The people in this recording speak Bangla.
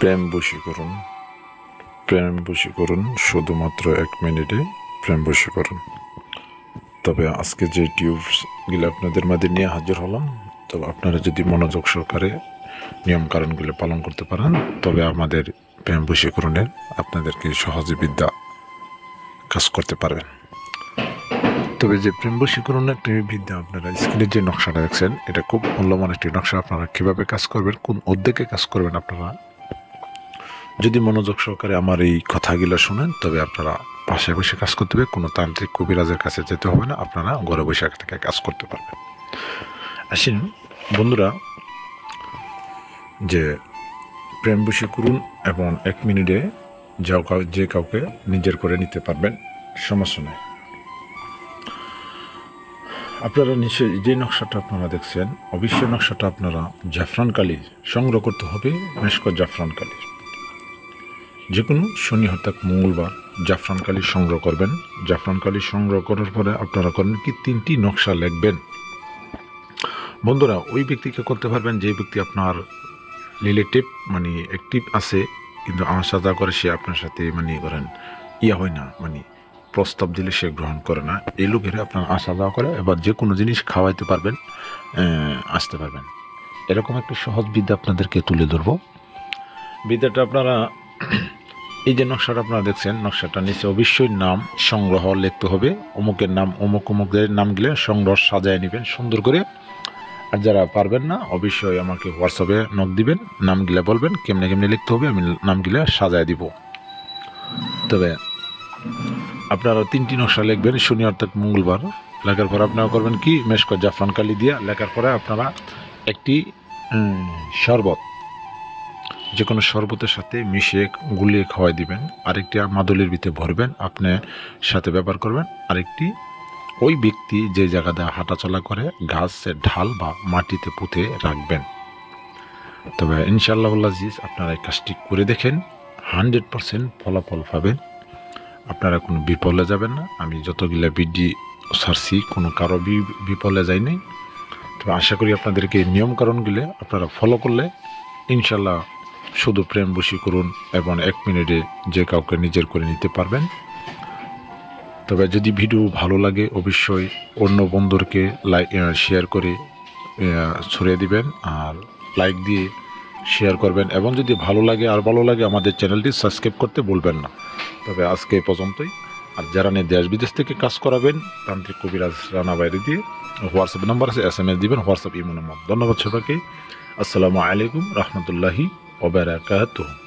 প্রেম বশীকরণ। প্রেম বশীকরণ শুধুমাত্র 1 মিনিটে প্রেম বশীকরণ। তবে আজকে যে টিপসগুলো আপনাদের মাঝে নিয়ে হাজির হলাম, তবে আপনারা যদি মনোযোগ সহকারে নিয়মকানুনগুলো পালন করতে পারেন, তবে আমাদের প্রেম বশীকরণের আপনাদেরকে সহজে বিদ্যা কাজ করতে পারবেন। তবে যে প্রেম বশীকরণের একটি বিদ্যা, আপনারা স্ক্রিনের যে নকশাটা দেখছেন, এটা খুব মূল্যবান একটি নকশা। আপনারা কীভাবে কাজ করবেন, কোন উদ্যোগে কাজ করবেন, আপনারা যদি মনোযোগ সহকারে আমার এই কথাগুলো শোনেন, তবে আপনারা পাশে বসে কাজ করতে হবে, কোনো তান্ত্রিক কবিরাজের কাছে যেতে হবে না, আপনারা ঘরে বসে থেকে কাজ করতে পারবেন। আসেন বন্ধুরা, যে প্রেম বশীকরণ এবং 1 মিনিটে যে কাউকে নিজের করে নিতে পারবেন, সমস্যা নেই। আপনারা নিশ্চয়ই যে নকশাটা আপনারা দেখছেন, অবশ্যই নকশাটা আপনারা জাফরান কালি সংগ্রহ করতে হবে। মেশকো জাফরান কালি, যে কোনো শনি হঠাৎ মঙ্গলবার জাফরান কালি সংগ্রহ করবেন। জাফরান কালি সংগ্রহ করার পরে আপনারা করেন কি, 3টি নকশা লিখবেন। বন্ধুরা, ওই ব্যক্তিকে করতে পারবেন যে ব্যক্তি আপনার রিলেটিভ, মানে অ্যাক্টিভ আছে, কিন্তু আমার সাথে করে সে আপনার সাথে করেন হয় না, প্রস্তাব দিলে সে গ্রহণ করে না। এই লোকের আপনার আসা যাওয়া করে, এবার যে কোনো জিনিস খাওয়াইতে পারবেন, আসতে পারবেন। এরকম একটা সহজ বিদ্যা আপনাদেরকে তুলে ধরবো। বিদ্যাটা আপনারা এই যে নকশাটা আপনারা দেখছেন, নকশাটা নিচে অবশ্যই নাম সংগ্রহ লিখতে হবে। অমুকের নাম, অমুকের নামগুলো সংগ্রহ সাজায় নেবেন সুন্দর করে। আর যারা পারবেন না, অবশ্যই আমাকে হোয়াটসঅ্যাপে নক দিবেন, নামগুলা বলবেন কেমনে কেমনে লিখতে হবে, আমি নামগুলা সাজায় দিব। তবে আপনারা 3টি নকশা লিখবেন শনি অর্থাৎ মঙ্গলবার। লেখার পরে আপনারা করবেন কি, মেশকো জাফরান কালি দিয়া লেখার পরে আপনারা একটি শরবত, যে কোনো শরবতের সাথে মিশিয়ে গুলিয়ে খাওয়াই দিবেন। আরেকটি মাদুলির ভিতরে ভরবেন, আপনি সাথে ব্যবহার করবেন। আরেকটি ওই ব্যক্তি যে জায়গাতে হাঁটাচলা করে গাছের ঢাল বা মাটিতে পুঁতে রাখবেন। তবে ইনশাআল্লাহ আজিজ, আপনারা এই কাজটি করে দেখেন, 100% ফলাফল পাবেন। আপনারা কোনো বিফলে যাবেন না। আমি যতগুলা ভিডিও ছাড়ছি, কোনো কারো বিফলে যাই নাই। তবে আশা করি আপনাদেরকে নিয়মকানুনগুলো আপনারা ফলো করলে ইনশাআল্লাহ শুধু প্রেম বশীকরণ এবং 1 মিনিটে যে কাউকে নিজের করে নিতে পারবেন। তবে যদি ভিডিও ভালো লাগে, অবশ্যই অন্য বন্ধুকে শেয়ার করে ছড়িয়ে দিবেন, আর লাইক দিয়ে শেয়ার করবেন। এবং যদি ভালো লাগে আমাদের চ্যানেলটি সাবস্ক্রাইব করতে ভুলবেন না। তবে আজকে এই পর্যন্তই। আর যারা দেশ বিদেশ থেকে কাজ করাবেন, তান্ত্রিক কবিরাজ রানা বাইরে দিয়ে হোয়াটসঅ্যাপ নাম্বার আছে, SMS দিবেন, হোয়াটসঅ্যাপ ইমো নাম্বার। ধন্যবাদ সবাইকে। আসসালামু আলাইকুম রহমতুল্লাহি ওয়া বারাকাতুহু।